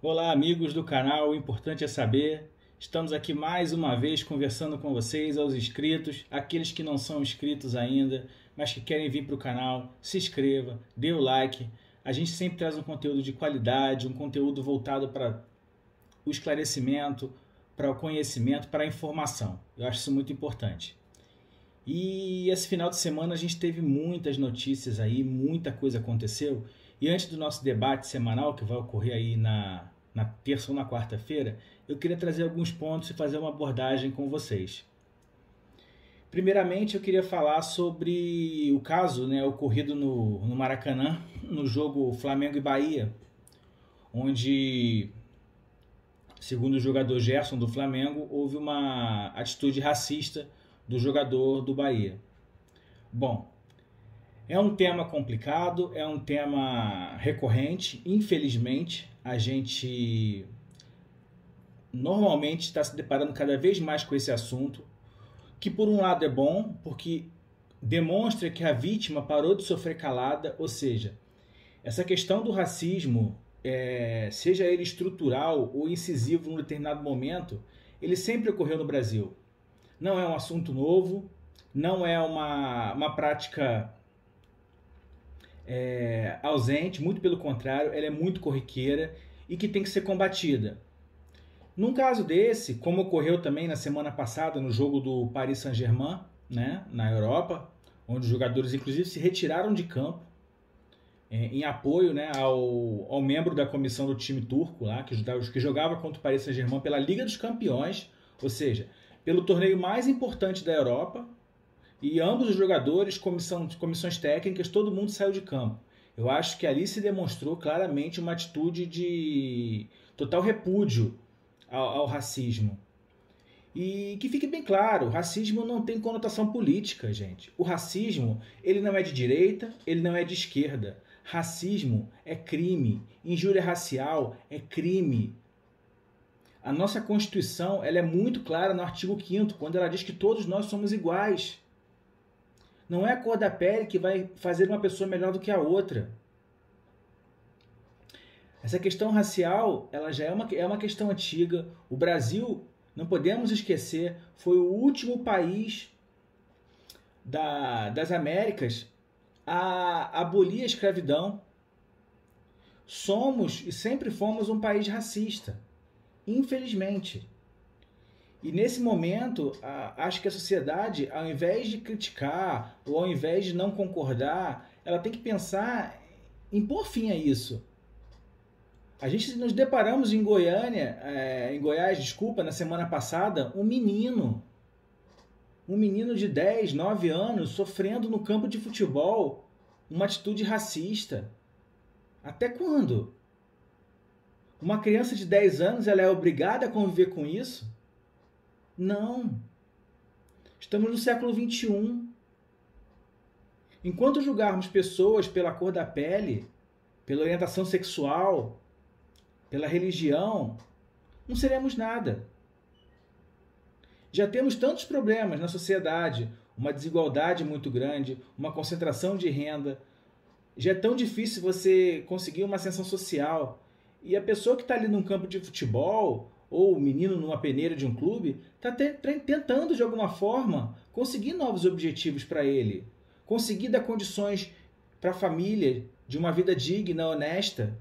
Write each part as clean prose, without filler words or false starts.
Olá, amigos do canal O Importante é Saber. Estamos aqui mais uma vez conversando com vocês, aos inscritos, aqueles que não são inscritos ainda, mas que querem vir para o canal, se inscreva, dê o like. A gente sempre traz um conteúdo de qualidade, um conteúdo voltado para o esclarecimento, para o conhecimento, para a informação. Eu acho isso muito importante. E esse final de semana a gente teve muitas notícias aí, muita coisa aconteceu. E antes do nosso debate semanal, que vai ocorrer aí na terça ou na quarta-feira, eu queria trazer alguns pontos e fazer uma abordagem com vocês. Primeiramente, eu queria falar sobre o caso ocorrido no Maracanã, no jogo Flamengo e Bahia, onde, segundo o jogador Gerson do Flamengo, houve uma atitude racista do jogador do Bahia. Bom, é um tema complicado, é um tema recorrente, infelizmente, a gente normalmente está se deparando cada vez mais com esse assunto, que por um lado é bom, porque demonstra que a vítima parou de sofrer calada, ou seja, essa questão do racismo, seja ele estrutural ou incisivo num determinado momento, ele sempre ocorreu no Brasil. Não é um assunto novo, não é uma prática ausente, muito pelo contrário, ela é muito corriqueira e que tem que ser combatida. Num caso desse, como ocorreu também na semana passada no jogo do Paris Saint-Germain, né, na Europa, onde os jogadores inclusive se retiraram de campo em apoio, né, ao membro da comissão do time turco lá, que jogava contra o Paris Saint-Germain pela Liga dos Campeões, ou seja, pelo torneio mais importante da Europa, e ambos os jogadores, comissões técnicas, todo mundo saiu de campo. Eu acho que ali se demonstrou claramente uma atitude de total repúdio ao racismo. E que fique bem claro, o racismo não tem conotação política, gente. O racismo, ele não é de direita, ele não é de esquerda. Racismo é crime, injúria racial é crime. A nossa Constituição, ela é muito clara no artigo 5º, quando ela diz que todos nós somos iguais. Não é a cor da pele que vai fazer uma pessoa melhor do que a outra. Essa questão racial, ela já é uma questão antiga. O Brasil, não podemos esquecer, foi o último país das Américas a abolir a escravidão. Somos e sempre fomos um país racista, infelizmente. E nesse momento, acho que a sociedade, ao invés de criticar ou ao invés de não concordar, ela tem que pensar em pôr fim a isso. A gente nos deparamos em Goiás, na semana passada, um menino de 10, 9 anos sofrendo no campo de futebol uma atitude racista. Até quando? Uma criança de 10 anos, ela é obrigada a conviver com isso? Não. Estamos no século XXI. Enquanto julgarmos pessoas pela cor da pele, pela orientação sexual, pela religião, não seremos nada. Já temos tantos problemas na sociedade, uma desigualdade muito grande, uma concentração de renda. Já é tão difícil você conseguir uma ascensão social. E a pessoa que está ali num campo de futebol, ou o menino numa peneira de um clube, está tentando de alguma forma conseguir novos objetivos para ele. Conseguir dar condições para a família de uma vida digna, honesta.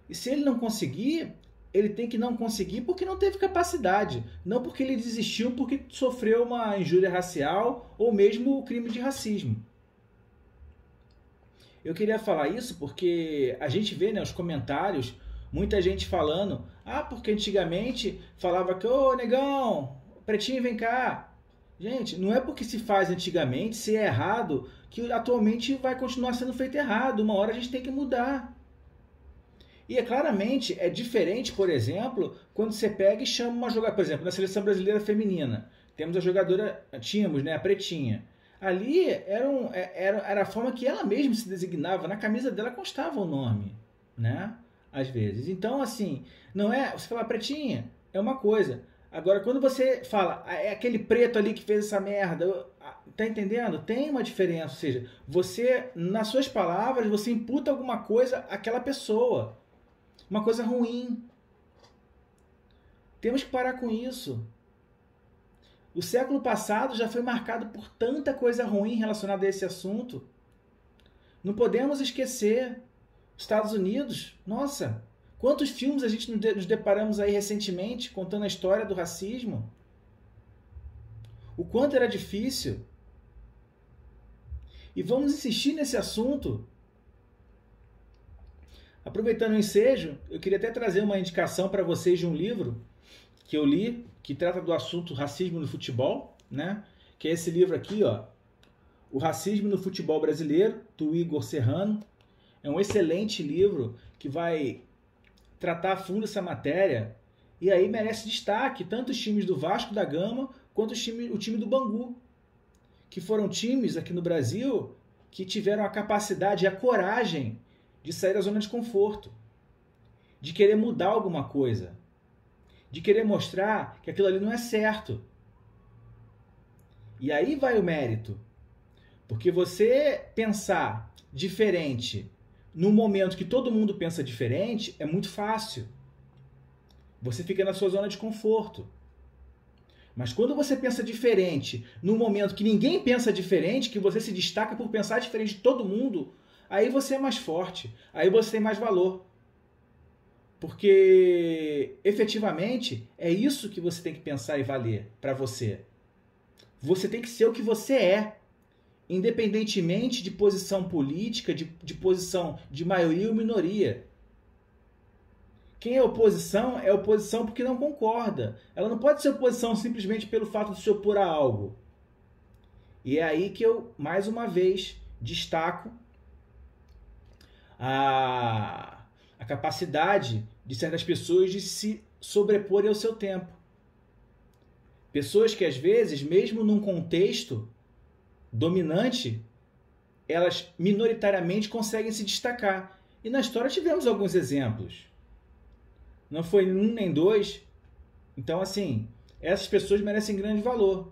E se ele não conseguir, ele tem que não conseguir porque não teve capacidade. Não porque ele desistiu porque sofreu uma injúria racial ou mesmo o crime de racismo. Eu queria falar isso porque a gente vê os comentários, muita gente falando, porque antigamente falava que, ô negão, pretinho vem cá. Gente, não é porque se faz antigamente, se é errado, que atualmente vai continuar sendo feito errado. Uma hora a gente tem que mudar. E claramente é diferente, por exemplo, quando você pega e chama uma jogadora, por exemplo, na seleção brasileira feminina, tínhamos a Pretinha. Ali era a forma que ela mesma se designava, na camisa dela constava o nome, né? Às vezes. Então, assim, não é, você fala Pretinha, é uma coisa. Agora, quando você fala, é aquele preto ali que fez essa merda, tá entendendo? Tem uma diferença, ou seja, você, nas suas palavras, você imputa alguma coisa àquela pessoa. uma coisa ruim. Temos que parar com isso. O século passado já foi marcado por tanta coisa ruim relacionada a esse assunto. Não podemos esquecer. Estados Unidos, nossa, quantos filmes a gente nos deparamos aí recentemente contando a história do racismo? O quanto era difícil. E vamos insistir nesse assunto. Aproveitando o ensejo, eu queria até trazer uma indicação para vocês de um livro que eu li, que trata do assunto racismo no futebol, né? Que é esse livro aqui, ó, O Racismo no Futebol Brasileiro, do Igor Serrano. É um excelente livro que vai tratar a fundo essa matéria e aí merece destaque tanto os times do Vasco da Gama quanto o time do Bangu, que foram times aqui no Brasil que tiveram a capacidade e a coragem de sair da zona de conforto, de querer mudar alguma coisa, de querer mostrar que aquilo ali não é certo. E aí vai o mérito, porque você pensar diferente no momento que todo mundo pensa diferente, é muito fácil. Você fica na sua zona de conforto. Mas quando você pensa diferente, no momento que ninguém pensa diferente, que você se destaca por pensar diferente de todo mundo, aí você é mais forte, aí você tem mais valor. Porque, efetivamente, é isso que você tem que pensar e valer para você. Você tem que ser o que você é. Independentemente de posição política, de posição de maioria ou minoria. Quem é oposição porque não concorda. Ela não pode ser oposição simplesmente pelo fato de se opor a algo. E é aí que eu, mais uma vez, destaco a capacidade de certas pessoas de se sobreporem ao seu tempo. Pessoas que, às vezes, mesmo num contexto dominante, elas minoritariamente conseguem se destacar. E na história tivemos alguns exemplos. Não foi um nem dois. Então, assim, essas pessoas merecem grande valor.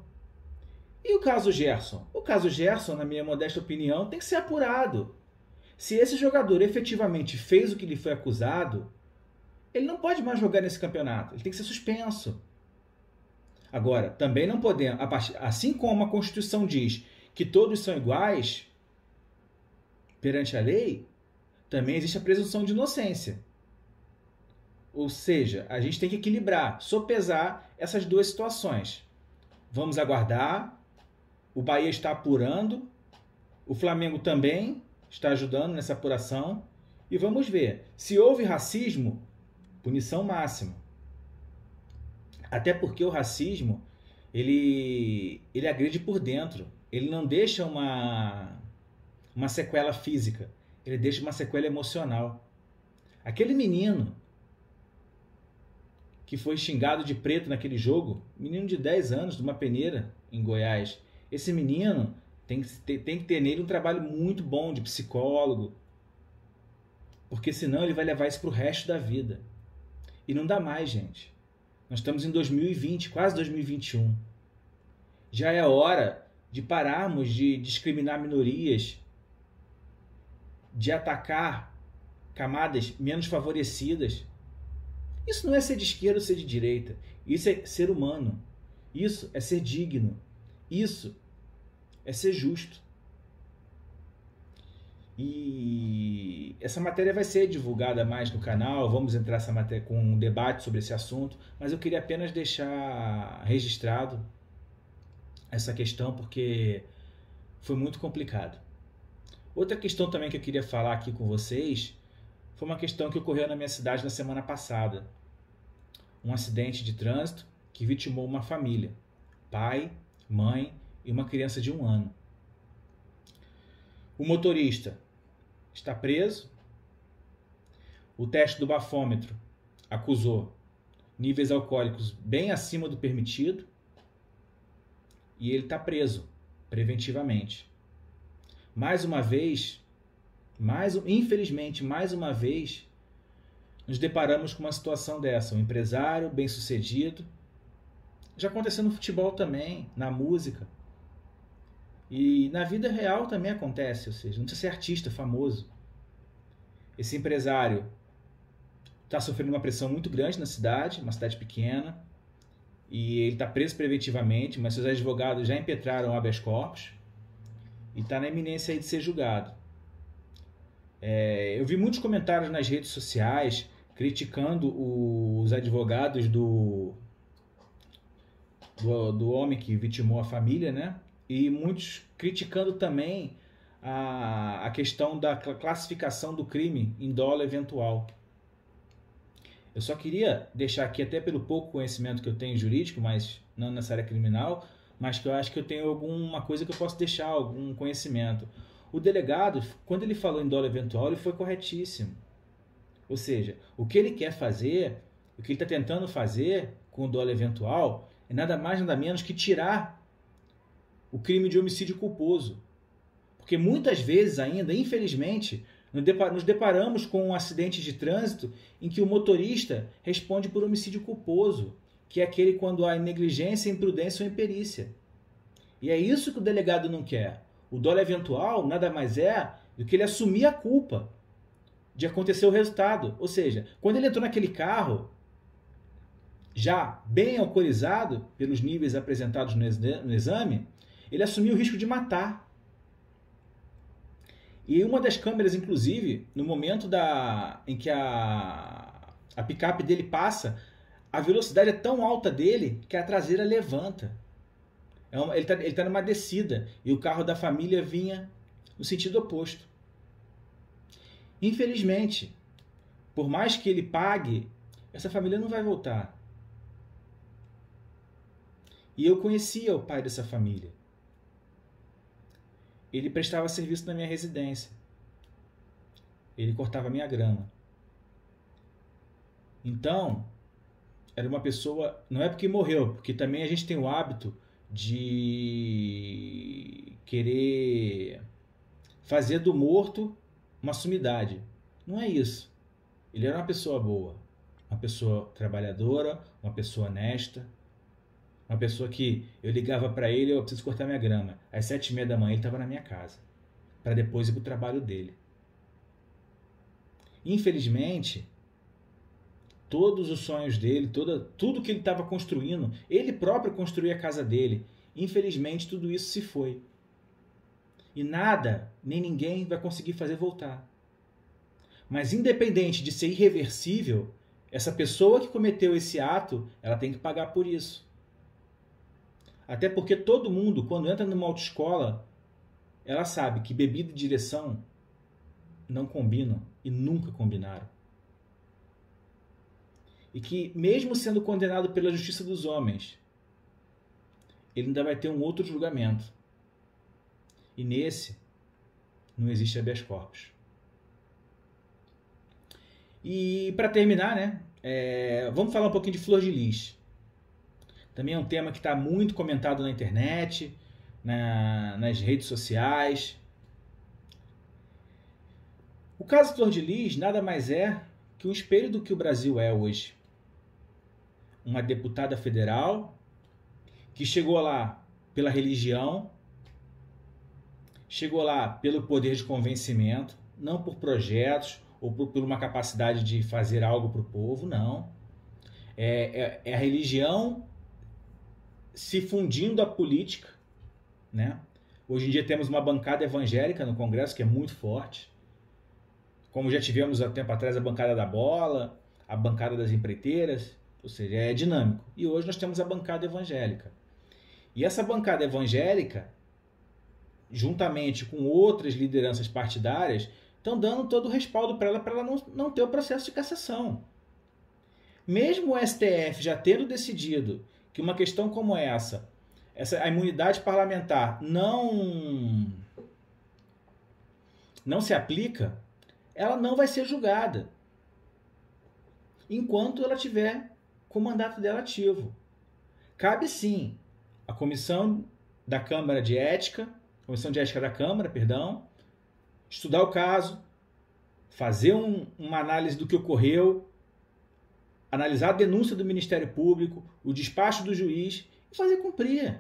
E o caso Gerson? O caso Gerson, na minha modesta opinião, tem que ser apurado. Se esse jogador efetivamente fez o que lhe foi acusado, ele não pode mais jogar nesse campeonato. Ele tem que ser suspenso. Agora, também não podemos, assim como a Constituição diz que todos são iguais perante a lei, também existe a presunção de inocência. Ou seja, a gente tem que equilibrar, sopesar essas duas situações. Vamos aguardar. O Bahia está apurando. O Flamengo também está ajudando nessa apuração. E vamos ver. Se houve racismo, punição máxima. Até porque o racismo, ele agride por dentro. Ele não deixa uma sequela física. Ele deixa uma sequela emocional. Aquele menino que foi xingado de preto naquele jogo, menino de 10 anos, de uma peneira em Goiás. Esse menino tem que ter nele um trabalho muito bom de psicólogo, porque senão ele vai levar isso para o resto da vida. E não dá mais, gente. Nós estamos em 2020, quase 2021. Já é hora de pararmos de discriminar minorias, de atacar camadas menos favorecidas. Isso não é ser de esquerda ou ser de direita. Isso é ser humano. Isso é ser digno. Isso é ser justo. E essa matéria vai ser divulgada mais no canal. Vamos entrar essa matéria com um debate sobre esse assunto. Mas eu queria apenas deixar registrado essa questão porque foi muito complicado. Outra questão também que eu queria falar aqui com vocês foi uma questão que ocorreu na minha cidade na semana passada. Um acidente de trânsito que vitimou uma família. Pai, mãe e uma criança de 1 ano. O motorista está preso. O teste do bafômetro acusou níveis alcoólicos bem acima do permitido. E ele está preso preventivamente. Mais uma vez, infelizmente, mais uma vez, nos deparamos com uma situação dessa. Um empresário bem-sucedido. Já aconteceu no futebol também, na música. E na vida real também acontece, ou seja, não precisa ser artista famoso. Esse empresário está sofrendo uma pressão muito grande na cidade, uma cidade pequena, e ele está preso preventivamente, mas seus advogados já impetraram habeas corpus e está na iminência aí de ser julgado. Eu vi muitos comentários nas redes sociais criticando os advogados do homem que vitimou a família, né? E muitos criticando também a questão da classificação do crime em dolo eventual. Eu só queria deixar aqui, até pelo pouco conhecimento que eu tenho jurídico, mas não nessa área criminal, mas que eu acho que eu tenho alguma coisa que eu posso deixar, algum conhecimento. O delegado, quando ele falou em dolo eventual, ele foi corretíssimo. Ou seja, o que ele quer fazer, o que ele está tentando fazer com o dolo eventual, é nada mais nada menos que tirar o crime de homicídio culposo. Porque muitas vezes ainda, infelizmente, nos deparamos com um acidente de trânsito em que o motorista responde por homicídio culposo, que é aquele quando há negligência, imprudência ou imperícia. E é isso que o delegado não quer. O dolo eventual nada mais é do que ele assumir a culpa de acontecer o resultado. Ou seja, quando ele entrou naquele carro, já bem alcoolizado pelos níveis apresentados no exame, ele assumiu o risco de matar. E uma das câmeras, inclusive, no momento em que a picape dele passa, a velocidade é tão alta dele que a traseira levanta. Ele está numa descida e o carro da família vinha no sentido oposto. Infelizmente, por mais que ele pague, essa família não vai voltar. E eu conhecia o pai dessa família. Ele prestava serviço na minha residência. Ele cortava minha grama. Então, era uma pessoa... Não é porque morreu, porque também a gente tem o hábito de querer fazer do morto uma sumidade. Não é isso. Ele era uma pessoa boa. Uma pessoa trabalhadora, uma pessoa honesta. Uma pessoa que eu ligava para ele, eu preciso cortar minha grama. Às 7h30 da manhã ele estava na minha casa, para depois ir para o trabalho dele. Infelizmente, todos os sonhos dele, tudo que ele estava construindo, ele próprio construía a casa dele. Infelizmente, tudo isso se foi. E nada, nem ninguém vai conseguir fazer voltar. Mas independente de ser irreversível, essa pessoa que cometeu esse ato, ela tem que pagar por isso. Até porque todo mundo, quando entra numa autoescola, ela sabe que bebida e direção não combinam e nunca combinaram. E que, mesmo sendo condenado pela justiça dos homens, ele ainda vai ter um outro julgamento. E nesse, não existe habeas corpus. E para terminar, né, vamos falar um pouquinho de Flor de Lis. Também é um tema que está muito comentado na internet, nas redes sociais. O caso Flor de Lis nada mais é que um espelho do que o Brasil é hoje. Uma deputada federal que chegou lá pela religião, chegou lá pelo poder de convencimento, não por projetos ou por uma capacidade de fazer algo para o povo, não. É a religião se fundindo à política, né? Hoje em dia temos uma bancada evangélica no Congresso que é muito forte, como já tivemos há tempo atrás a bancada da bola, a bancada das empreiteiras, ou seja, é dinâmico. E hoje nós temos a bancada evangélica. E essa bancada evangélica, juntamente com outras lideranças partidárias, estão dando todo o respaldo para ela não ter o processo de cassação. Mesmo o STF já tendo decidido que uma questão como essa a imunidade parlamentar não se aplica, ela não vai ser julgada enquanto ela tiver com o mandato dela ativo. Cabe sim a Comissão da Câmara de Ética, Comissão de Ética da Câmara, perdão, estudar o caso, fazer uma análise do que ocorreu, analisar a denúncia do Ministério Público, o despacho do juiz e fazer cumprir.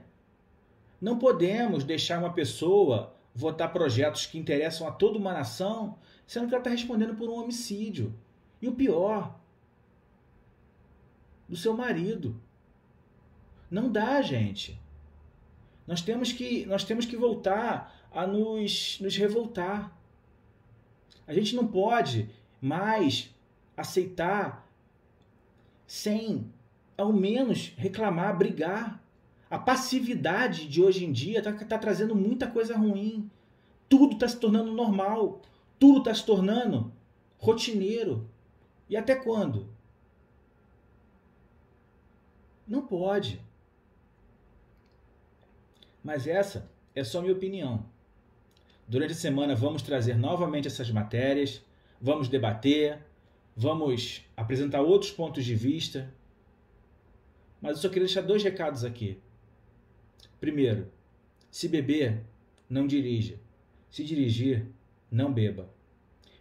Não podemos deixar uma pessoa votar projetos que interessam a toda uma nação, sendo que ela está respondendo por um homicídio. E o pior, do seu marido. Não dá, gente. Nós temos que voltar a nos revoltar. A gente não pode mais aceitar sem, ao menos, reclamar, brigar. A passividade de hoje em dia está trazendo muita coisa ruim. Tudo está se tornando normal. Tudo está se tornando rotineiro. E até quando? Não pode. Mas essa é só minha opinião. Durante a semana vamos trazer novamente essas matérias, vamos debater, vamos apresentar outros pontos de vista. Mas eu só queria deixar 2 recados aqui. Primeiro, se beber, não dirija. Se dirigir, não beba.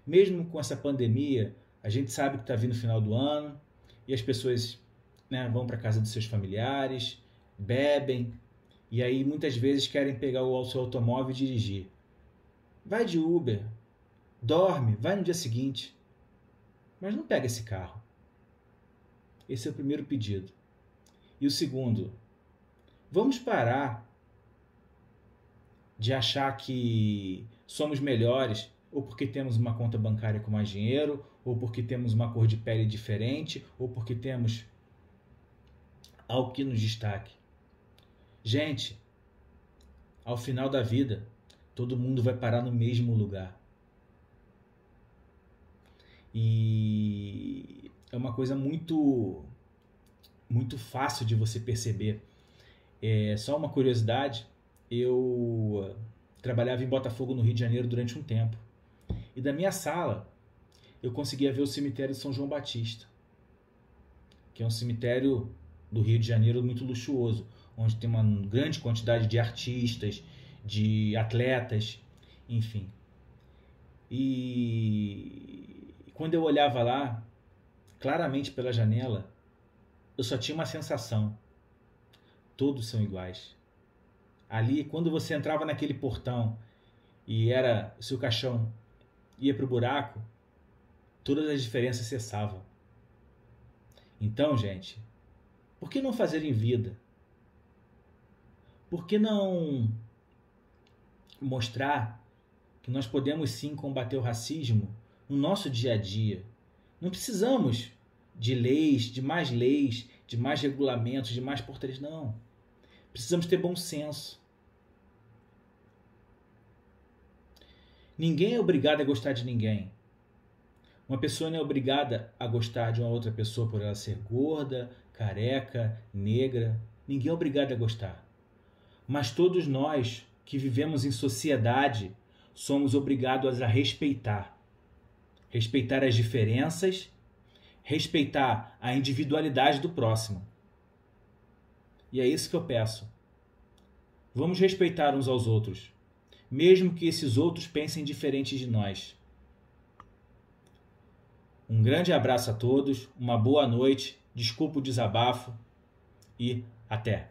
Mesmo com essa pandemia, a gente sabe que está vindo o final do ano e as pessoas, né, vão para casa dos seus familiares, bebem e aí muitas vezes querem pegar o seu automóvel e dirigir. Vai de Uber, dorme, vai no dia seguinte, mas não pega esse carro. Esse é o primeiro pedido. E o segundo, vamos parar de achar que somos melhores ou porque temos uma conta bancária com mais dinheiro, ou porque temos uma cor de pele diferente, ou porque temos algo que nos destaque. Gente, ao final da vida, todo mundo vai parar no mesmo lugar. E é uma coisa muito fácil de você perceber. Só uma curiosidade, eu trabalhava em Botafogo, no Rio de Janeiro, durante um tempo. E da minha sala, eu conseguia ver o cemitério de São João Batista, que é um cemitério do Rio de Janeiro muito luxuoso, onde tem uma grande quantidade de artistas, de atletas, enfim. E quando eu olhava lá, claramente pela janela, eu só tinha uma sensação: todos são iguais. Ali, quando você entrava naquele portão e era o seu caixão ia para o buraco, todas as diferenças cessavam. Então, gente, por que não fazer em vida? Por que não mostrar que nós podemos sim combater o racismo no nosso dia a dia? Não precisamos de leis, de mais regulamentos, de mais portarias, não. Precisamos ter bom senso. Ninguém é obrigado a gostar de ninguém. Uma pessoa não é obrigada a gostar de uma outra pessoa por ela ser gorda, careca, negra. Ninguém é obrigado a gostar. Mas todos nós que vivemos em sociedade somos obrigados a respeitar. Respeitar as diferenças, respeitar a individualidade do próximo. E é isso que eu peço. Vamos respeitar uns aos outros, mesmo que esses outros pensem diferente de nós. Um grande abraço a todos, uma boa noite, desculpa o desabafo e até!